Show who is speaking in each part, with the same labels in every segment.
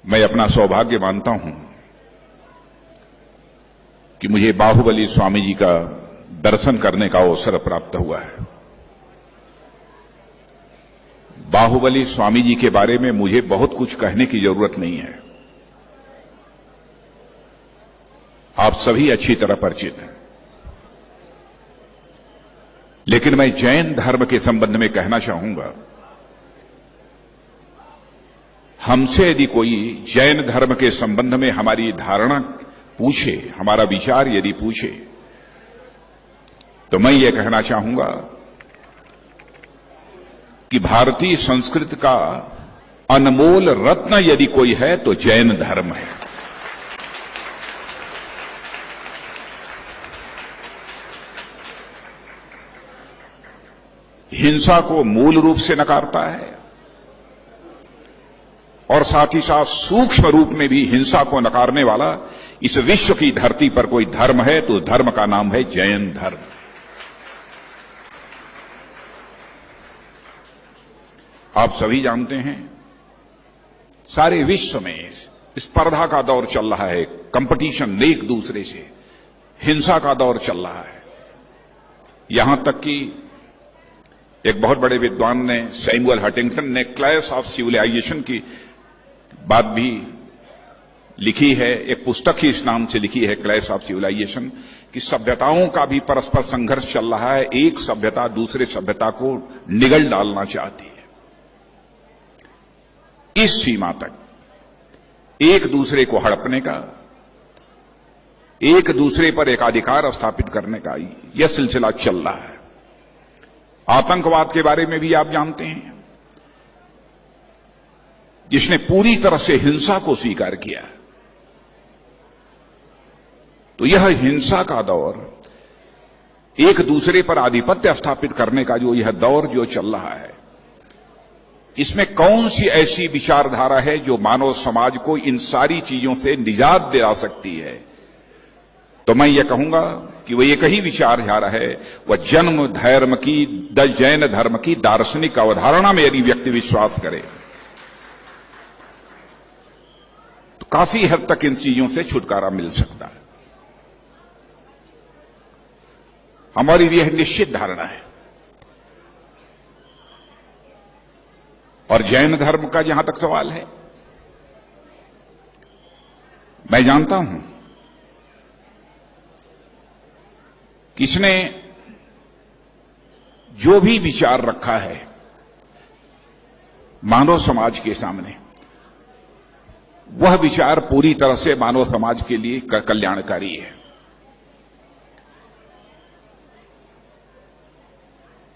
Speaker 1: मैं अपना सौभाग्य मानता हूं कि मुझे बाहुबली स्वामी जी का दर्शन करने का अवसर प्राप्त हुआ है। बाहुबली स्वामी जी के बारे में मुझे बहुत कुछ कहने की जरूरत नहीं है, आप सभी अच्छी तरह परिचित हैं। लेकिन मैं जैन धर्म के संबंध में कहना चाहूंगा, हमसे यदि कोई जैन धर्म के संबंध में हमारी धारणा पूछे, हमारा विचार यदि पूछे, तो मैं ये कहना चाहूंगा कि भारतीय संस्कृति का अनमोल रत्न यदि कोई है तो जैन धर्म है। हिंसा को मूल रूप से नकारता है और साथ ही साथ सूक्ष्म रूप में भी हिंसा को नकारने वाला इस विश्व की धरती पर कोई धर्म है तो उस धर्म का नाम है जैन धर्म। आप सभी जानते हैं, सारे विश्व में स्पर्धा का दौर चल रहा है, कंपटीशन एक दूसरे से, हिंसा का दौर चल रहा है। यहां तक कि एक बहुत बड़े विद्वान ने, सैमुअल हंटिंगटन ने क्लैश ऑफ सिविलाइजेशन की बात भी लिखी है, एक पुस्तक ही इस नाम से लिखी है, क्लैश ऑफ सिविलाइजेशन, कि सभ्यताओं का भी परस्पर संघर्ष चल रहा है। एक सभ्यता दूसरे सभ्यता को निगल डालना चाहती है, इस सीमा तक एक दूसरे को हड़पने का, एक दूसरे पर एकाधिकार स्थापित करने का यह सिलसिला चल रहा है। आतंकवाद के बारे में भी आप जानते हैं, जिसने पूरी तरह से हिंसा को स्वीकार किया। तो यह हिंसा का दौर, एक दूसरे पर आधिपत्य स्थापित करने का जो यह दौर जो चल रहा है, इसमें कौन सी ऐसी विचारधारा है जो मानव समाज को इन सारी चीजों से निजात दिला सकती है? तो मैं ये कहूंगा कि वह एक ही विचारधारा है, वह जन्म धर्म की, जैन धर्म की दार्शनिक अवधारणा में यदि व्यक्ति विश्वास करे तो काफी हद तक इन चीजों से छुटकारा मिल सकता है। हमारी यह निश्चित धारणा है। और जैन धर्म का जहां तक सवाल है, मैं जानता हूं कि इसने जो भी विचार रखा है मानव समाज के सामने, वह विचार पूरी तरह से मानव समाज के लिए कल्याणकारी है।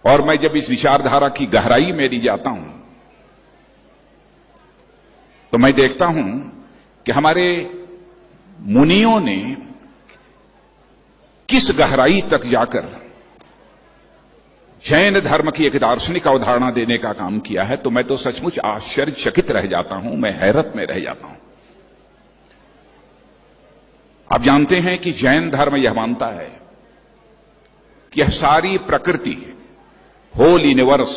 Speaker 1: और मैं जब इस विचारधारा की गहराई में यदि जाता हूं तो मैं देखता हूं कि हमारे मुनियों ने किस गहराई तक जाकर जैन धर्म की एक दार्शनिक अवधारणा देने का काम किया है। तो मैं तो सचमुच आश्चर्यचकित रह जाता हूं, मैं हैरत में रह जाता हूं। आप जानते हैं कि जैन धर्म यह मानता है कि यह सारी प्रकृति, होल यूनिवर्स,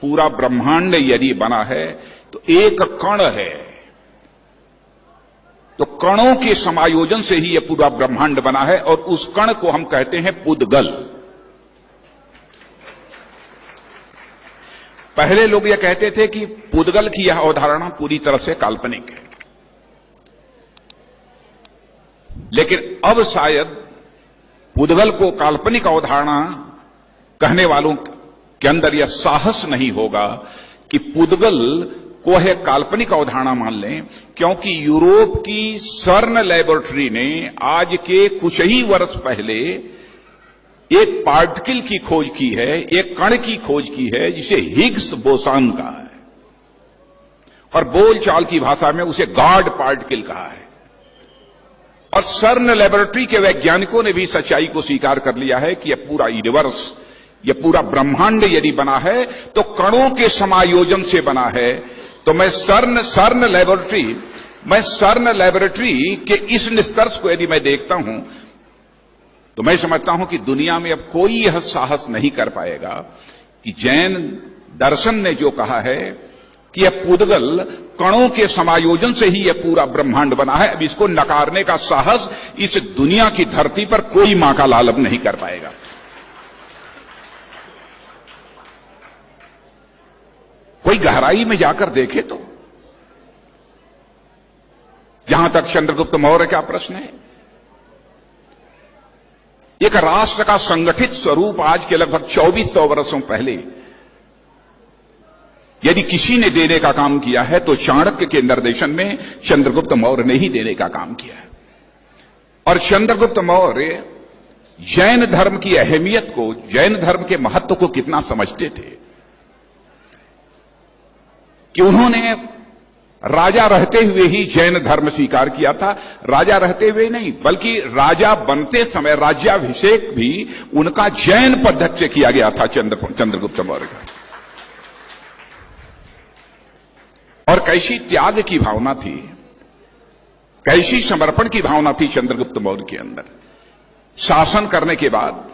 Speaker 1: पूरा ब्रह्मांड यदि बना है तो एक कण है, तो कणों के समायोजन से ही यह पूरा ब्रह्मांड बना है, और उस कण को हम कहते हैं पुद्गल। पहले लोग यह कहते थे कि पुद्गल की यह अवधारणा पूरी तरह से काल्पनिक है, लेकिन अब शायद पुद्गल को काल्पनिक अवधारणा कहने वालों के अंदर यह साहस नहीं होगा कि पुद्गल को है काल्पनिक अवधारणा मान लें, क्योंकि यूरोप की सर्न लैबोरेटरी ने आज के कुछ ही वर्ष पहले एक पार्टिकल की खोज की है, एक कण की खोज की है, जिसे हिग्स बोसान कहा है, और बोलचाल की भाषा में उसे गॉड पार्टिकल कहा है। और सर्न लैबोरेटरी के वैज्ञानिकों ने भी सच्चाई को स्वीकार कर लिया है कि यह पूरा यूनिवर्स, यह पूरा ब्रह्मांड यदि बना है तो कणों के समायोजन से बना है। तो मैं सर्न लैबोरेटरी के इस निष्कर्ष को यदि मैं देखता हूं तो मैं समझता हूं कि दुनिया में अब कोई यह साहस नहीं कर पाएगा कि जैन दर्शन ने जो कहा है कि यह पुद्गल कणों के समायोजन से ही यह पूरा ब्रह्मांड बना है। अब इसको नकारने का साहस इस दुनिया की धरती पर कोई मां का लाल अब नहीं कर पाएगा। कोई गहराई में जाकर देखे तो, जहां तक चंद्रगुप्त मौर्य का प्रश्न है, एक राष्ट्र का संगठित स्वरूप आज के लगभग 2400 वर्षों पहले यदि किसी ने देने का काम किया है तो चाणक्य के निर्देशन में चंद्रगुप्त मौर्य ने ही देने का काम किया है। और चंद्रगुप्त मौर्य जैन धर्म की अहमियत को, जैन धर्म के महत्व को कितना समझते थे कि उन्होंने राजा रहते हुए ही जैन धर्म स्वीकार किया था। राजा रहते हुए नहीं, बल्कि राजा बनते समय राज्याभिषेक भी उनका जैन पद्धति से किया गया था चंद्रगुप्त मौर्य का। और कैसी त्याग की भावना थी, कैसी समर्पण की भावना थी चंद्रगुप्त मौर्य के अंदर। शासन करने के बाद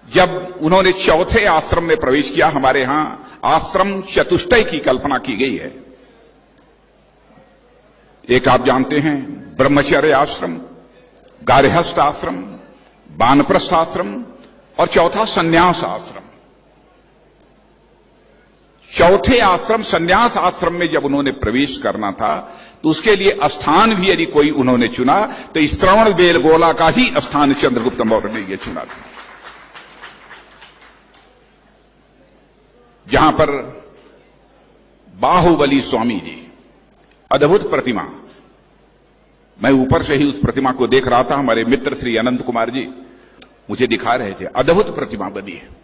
Speaker 1: जब उन्होंने चौथे आश्रम में प्रवेश किया, हमारे यहां आश्रम चतुष्टय की कल्पना की गई है। एक आप जानते हैं ब्रह्मचर्य आश्रम, गार्हस्थ आश्रम, वानप्रस्थ आश्रम और चौथा संन्यास आश्रम। चौथे आश्रम संन्यास आश्रम में जब उन्होंने प्रवेश करना था तो उसके लिए स्थान भी यदि कोई उन्होंने चुना तो इस श्रवणबेलगोला का ही स्थान चंद्रगुप्त मौर्य ने यह चुना था, जहां पर बाहुबली स्वामी जी, अद्भुत प्रतिमा, मैं ऊपर से ही उस प्रतिमा को देख रहा था, हमारे मित्र श्री अनंत कुमार जी मुझे दिखा रहे थे, अद्भुत प्रतिमा बनी है।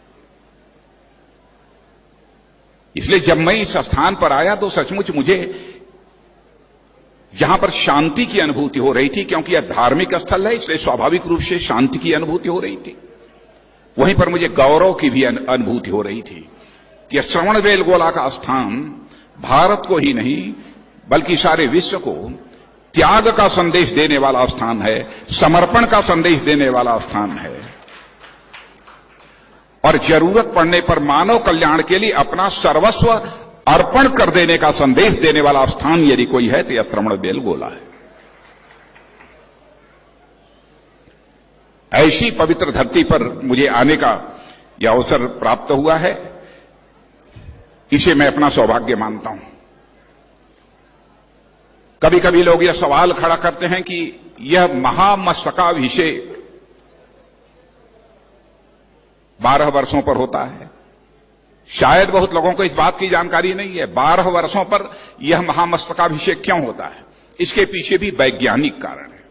Speaker 1: इसलिए जब मैं इस स्थान पर आया तो सचमुच मुझे जहां पर शांति की अनुभूति हो रही थी, क्योंकि यह धार्मिक स्थल है इसलिए स्वाभाविक रूप से शांति की अनुभूति हो रही थी, वहीं पर मुझे गौरव की भी अनुभूति हो रही थी कि श्रवणबेलगोला का स्थान भारत को ही नहीं बल्कि सारे विश्व को त्याग का संदेश देने वाला स्थान है, समर्पण का संदेश देने वाला स्थान है और जरूरत पड़ने पर मानव कल्याण के लिए अपना सर्वस्व अर्पण कर देने का संदेश देने वाला स्थान यदि कोई है तो यह श्रवणबेलगोला है। ऐसी पवित्र धरती पर मुझे आने का यह अवसर प्राप्त हुआ है, इसे मैं अपना सौभाग्य मानता हूं। कभी कभी लोग यह सवाल खड़ा करते हैं कि यह महामस्तकाभिषेक 12 वर्षों पर होता है। शायद बहुत लोगों को इस बात की जानकारी नहीं है 12 वर्षों पर यह महामस्तकाभिषेक क्यों होता है। इसके पीछे भी वैज्ञानिक कारण है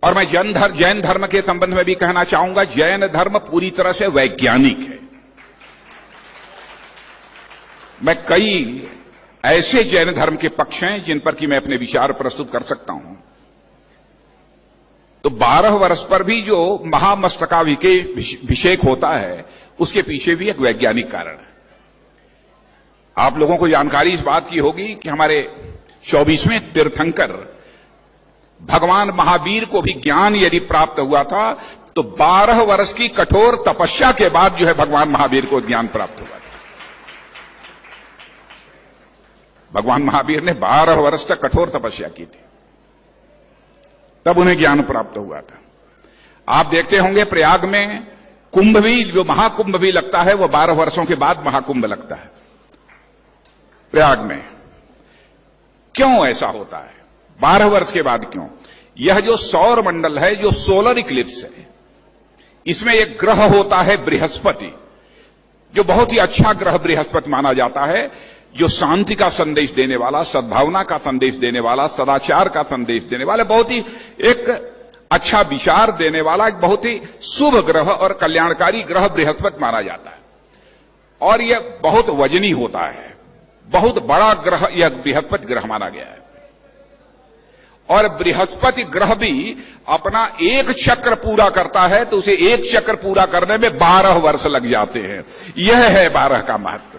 Speaker 1: और मैं जैन धर्म के संबंध में भी कहना चाहूंगा, जैन धर्म पूरी तरह से वैज्ञानिक है। मैं कई ऐसे जैन धर्म के पक्ष हैं जिन पर कि मैं अपने विचार प्रस्तुत कर सकता हूं। तो 12 वर्ष पर भी जो महामस्तकाभिषेक होता है उसके पीछे भी एक वैज्ञानिक कारण है। आप लोगों को जानकारी इस बात की होगी कि हमारे 24वें तीर्थंकर भगवान महावीर को भी ज्ञान यदि प्राप्त हुआ था तो 12 वर्ष की कठोर तपस्या के बाद जो है भगवान महावीर को ज्ञान प्राप्त हुआ था। भगवान महावीर ने 12 वर्ष तक कठोर तपस्या की थी, तब उन्हें ज्ञान प्राप्त हुआ था। आप देखते होंगे प्रयाग में कुंभ भी, जो महाकुंभ भी लगता है वो 12 वर्षों के बाद महाकुंभ लगता है प्रयाग में। क्यों ऐसा होता है 12 वर्ष के बाद क्यों? यह जो सौर मंडल है, जो सोलर इक्लिप्स है, इसमें एक ग्रह होता है बृहस्पति, जो बहुत ही अच्छा ग्रह बृहस्पति माना जाता है, जो शांति का संदेश देने वाला, सद्भावना का संदेश देने वाला, सदाचार का संदेश देने वाला, बहुत ही एक अच्छा विचार देने वाला, एक बहुत ही शुभ ग्रह और कल्याणकारी ग्रह बृहस्पति माना जाता है। और यह बहुत वजनी होता है, बहुत बड़ा ग्रह यह बृहस्पति ग्रह माना गया है। और बृहस्पति ग्रह भी अपना एक चक्र पूरा करता है तो उसे एक चक्र पूरा करने में 12 वर्ष लग जाते हैं। यह है 12 का महत्व।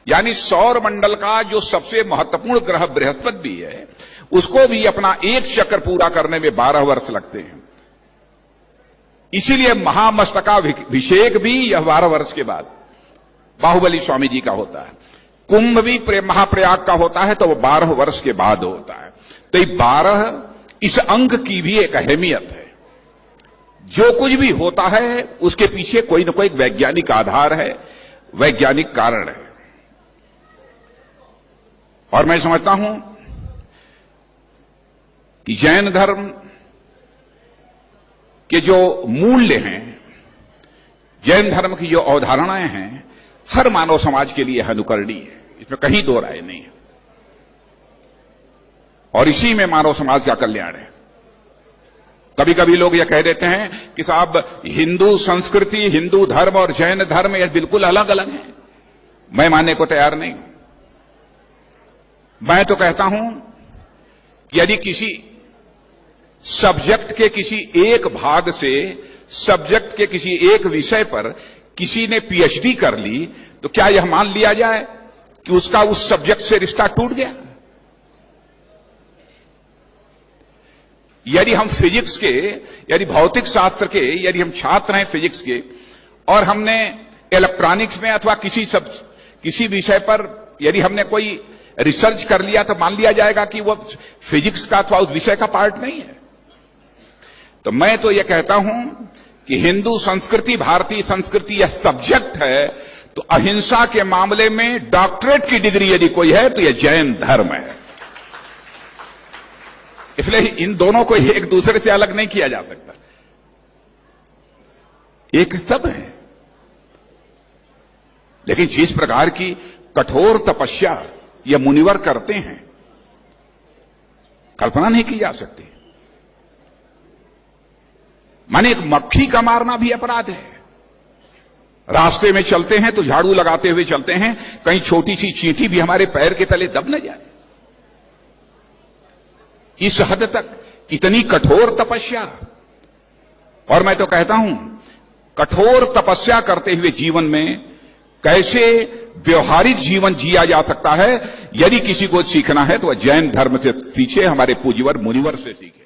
Speaker 1: यानी सौर मंडल का जो सबसे महत्वपूर्ण ग्रह बृहस्पति भी है, उसको भी अपना एक चक्र पूरा करने में 12 वर्ष लगते हैं। इसीलिए महामस्तकाभिषेक भी यह 12 वर्ष के बाद, बाहुबली स्वामी जी का होता है। कुंभ भी महाप्रयाग का होता है तो वो 12 वर्ष के बाद होता है। तो ये 12 इस अंक की भी एक अहमियत है। जो कुछ भी होता है उसके पीछे कोई न कोई वैज्ञानिक आधार है, वैज्ञानिक कारण है। और मैं समझता हूं कि जैन धर्म के जो मूल्य हैं, जैन धर्म की जो अवधारणाएं हैं, हर मानव समाज के लिए अनुकरणीय है, इसमें कहीं दो राय नहीं है। और इसी में मानव समाज का कल्याण है। कभी कभी लोग यह कह देते हैं कि साहब हिंदू संस्कृति, हिंदू धर्म और जैन धर्म यह बिल्कुल अलग अलग हैं। मैं मानने को तैयार नहीं। मैं तो कहता हूं कि यदि किसी सब्जेक्ट के किसी एक भाग से, सब्जेक्ट के किसी एक विषय पर किसी ने पीएचडी कर ली, तो क्या यह मान लिया जाए कि उसका उस सब्जेक्ट से रिश्ता टूट गया? यदि हम फिजिक्स के, यदि भौतिक शास्त्र के, यदि हम छात्र हैं फिजिक्स के और हमने इलेक्ट्रॉनिक्स में अथवा किसी विषय पर यदि हमने कोई रिसर्च कर लिया, तो मान लिया जाएगा कि वह फिजिक्स का अथवा उस विषय का पार्ट नहीं है। तो मैं तो यह कहता हूं कि हिंदू संस्कृति, भारतीय संस्कृति यह सब्जेक्ट है, तो अहिंसा के मामले में डॉक्टरेट की डिग्री यदि कोई है तो यह जैन धर्म है। इसलिए इन दोनों को एक दूसरे से अलग नहीं किया जा सकता, एक सब है। लेकिन जिस प्रकार की कठोर तपस्या यह मुनिवर करते हैं, कल्पना नहीं की जा सकती। माने एक मक्खी का मारना भी अपराध है। रास्ते में चलते हैं तो झाड़ू लगाते हुए चलते हैं, कहीं छोटी सी चींटी भी हमारे पैर के तले दब न जाए। इस हद तक इतनी कठोर तपस्या। और मैं तो कहता हूं कठोर तपस्या करते हुए जीवन में कैसे व्यवहारिक जीवन जिया जा सकता है, यदि किसी को सीखना है तो वह जैन धर्म से सीखे, हमारे पूज्यवर मुनिवर से सीखे।